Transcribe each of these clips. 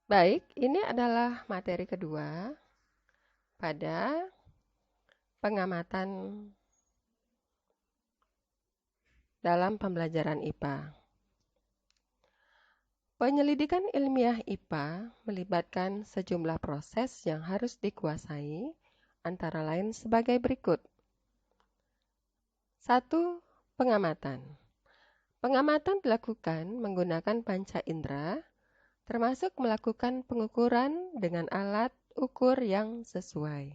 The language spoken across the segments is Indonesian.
Baik, ini adalah materi kedua pada pengamatan dalam pembelajaran IPA. Penyelidikan ilmiah IPA melibatkan sejumlah proses yang harus dikuasai, antara lain sebagai berikut. 1. Pengamatan. Pengamatan dilakukan menggunakan panca indera, termasuk melakukan pengukuran dengan alat ukur yang sesuai.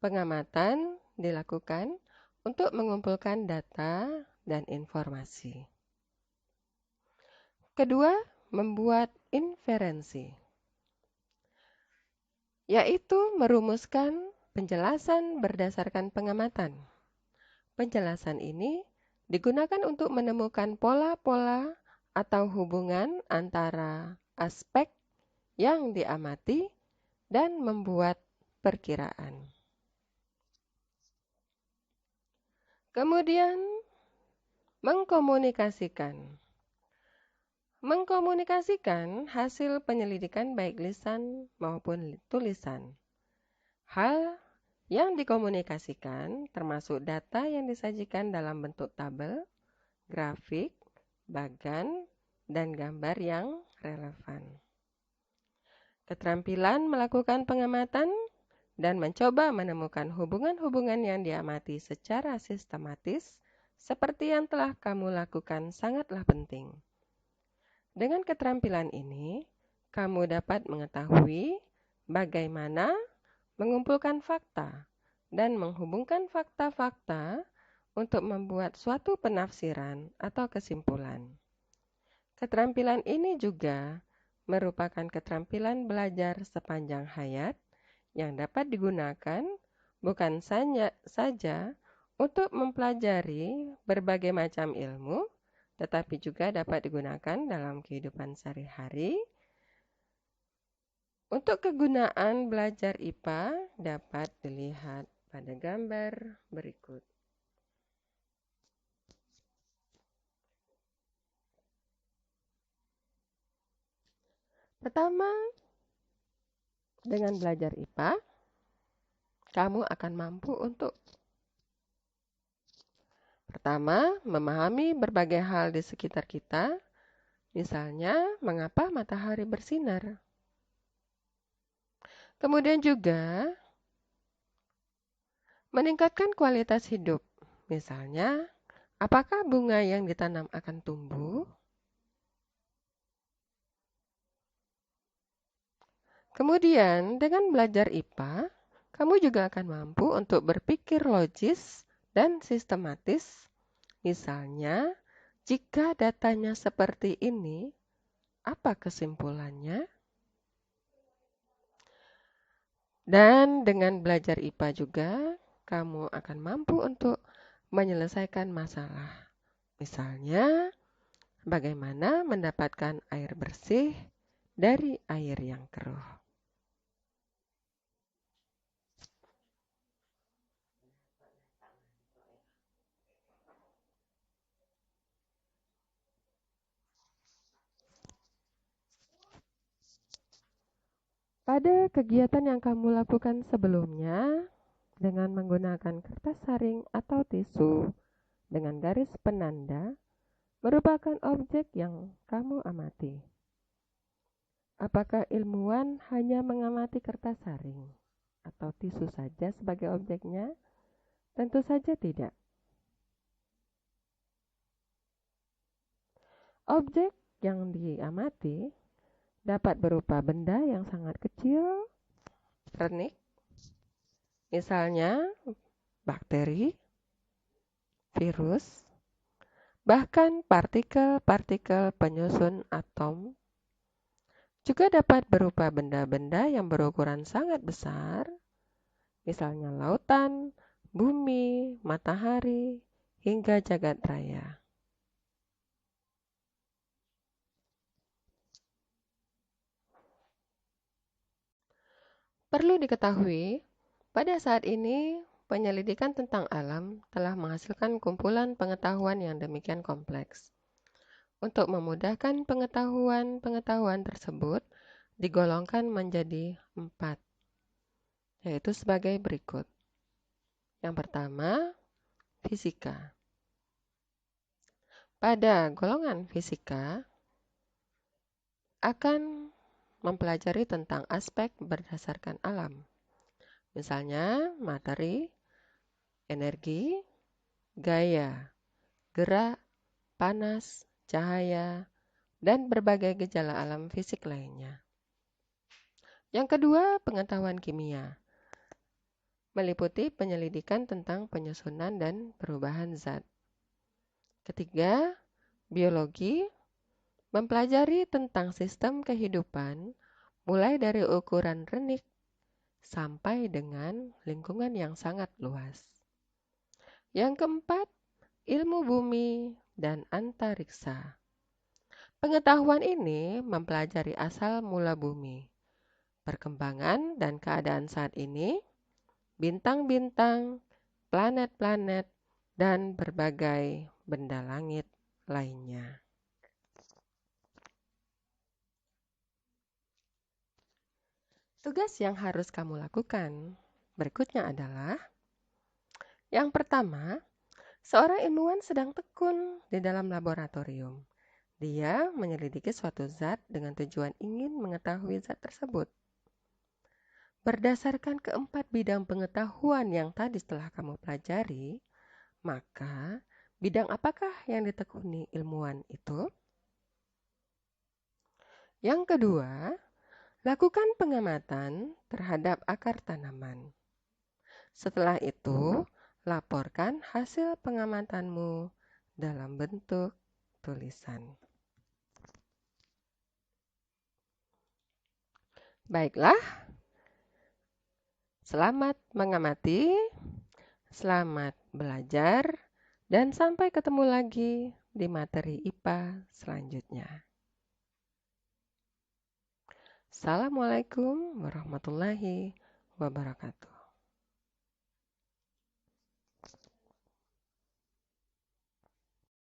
Pengamatan dilakukan untuk mengumpulkan data dan informasi. Kedua, membuat inferensi, yaitu merumuskan penjelasan berdasarkan pengamatan. Penjelasan ini digunakan untuk menemukan pola-pola atau hubungan antara aspek yang diamati dan membuat perkiraan. Kemudian, mengkomunikasikan. Mengkomunikasikan hasil penyelidikan baik lisan maupun tulisan. Hal yang dikomunikasikan termasuk data yang disajikan dalam bentuk tabel, grafik, bagan, dan gambar yang relevan. Keterampilan melakukan pengamatan dan mencoba menemukan hubungan-hubungan yang diamati secara sistematis seperti yang telah kamu lakukan sangatlah penting. Dengan keterampilan ini, kamu dapat mengetahui bagaimana mengumpulkan fakta dan menghubungkan fakta-fakta untuk membuat suatu penafsiran atau kesimpulan. Keterampilan ini juga merupakan keterampilan belajar sepanjang hayat yang dapat digunakan bukan saja untuk mempelajari berbagai macam ilmu, tetapi juga dapat digunakan dalam kehidupan sehari-hari. Untuk kegunaan belajar IPA dapat dilihat pada gambar berikut. Pertama, dengan belajar IPA, kamu akan mampu untuk pertama, memahami berbagai hal di sekitar kita, misalnya mengapa matahari bersinar. Kemudian juga meningkatkan kualitas hidup, misalnya apakah bunga yang ditanam akan tumbuh. Kemudian, dengan belajar IPA, kamu juga akan mampu untuk berpikir logis dan sistematis. Misalnya, jika datanya seperti ini, apa kesimpulannya? Dan dengan belajar IPA juga, kamu akan mampu untuk menyelesaikan masalah. Misalnya, bagaimana mendapatkan air bersih dari air yang keruh. Pada kegiatan yang kamu lakukan sebelumnya, dengan menggunakan kertas saring atau tisu dengan garis penanda, merupakan objek yang kamu amati. Apakah ilmuwan hanya mengamati kertas saring atau tisu saja sebagai objeknya? Tentu saja tidak. Objek yang diamati dapat berupa benda yang sangat kecil, renik, misalnya bakteri, virus, bahkan partikel-partikel penyusun atom. Juga dapat berupa benda-benda yang berukuran sangat besar, misalnya lautan, bumi, matahari, hingga jagat raya. Perlu diketahui, pada saat ini penyelidikan tentang alam telah menghasilkan kumpulan pengetahuan yang demikian kompleks. Untuk memudahkan pengetahuan-pengetahuan tersebut, digolongkan menjadi 4, yaitu sebagai berikut. Yang pertama, fisika. Pada golongan fisika akan mempelajari tentang aspek berdasarkan alam. Misalnya materi, energi, gaya, gerak, panas, cahaya, dan berbagai gejala alam fisik lainnya. Yang kedua, pengetahuan kimia. Meliputi penyelidikan tentang penyusunan dan perubahan zat. Ketiga, biologi. Mempelajari tentang sistem kehidupan, mulai dari ukuran renik sampai dengan lingkungan yang sangat luas. Yang keempat, ilmu bumi dan antariksa. Pengetahuan ini mempelajari asal mula bumi, perkembangan dan keadaan saat ini, bintang-bintang, planet-planet, dan berbagai benda langit lainnya. Tugas yang harus kamu lakukan berikutnya adalah: yang pertama, seorang ilmuwan sedang tekun di dalam laboratorium. Dia menyelidiki suatu zat dengan tujuan ingin mengetahui zat tersebut. Berdasarkan keempat bidang pengetahuan yang tadi setelah kamu pelajari, maka bidang apakah yang ditekuni ilmuwan itu? Yang kedua, lakukan pengamatan terhadap akar tanaman. Setelah itu, laporkan hasil pengamatanmu dalam bentuk tulisan. Baiklah, selamat mengamati, selamat belajar, dan sampai ketemu lagi di materi IPA selanjutnya. Assalamualaikum warahmatullahi wabarakatuh.